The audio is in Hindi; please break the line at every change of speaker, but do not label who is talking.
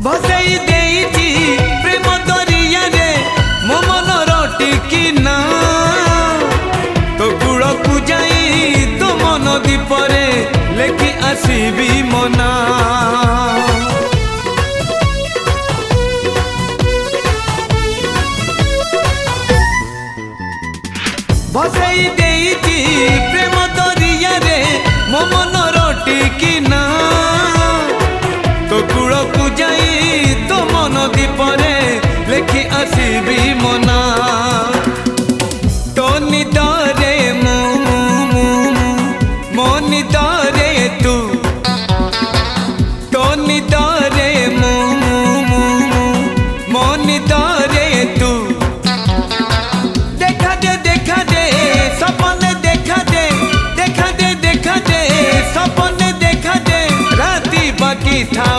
भसई देइची प्रेम दरिया रे मो मन रटिकी ना तो कूल को जाई तो मन दीपरे लेखि आसीबी मना भसई देइची प्रेम दरिया रे मो मन रटिकी ना तो कूल को जाई तो मन दीपरे लेखि आसीबी मना तो निदरे मो निदरे तू तो निदरे मो निदरे तू देखा दे सपने देखा दे सपने देखा दे राती बाकी था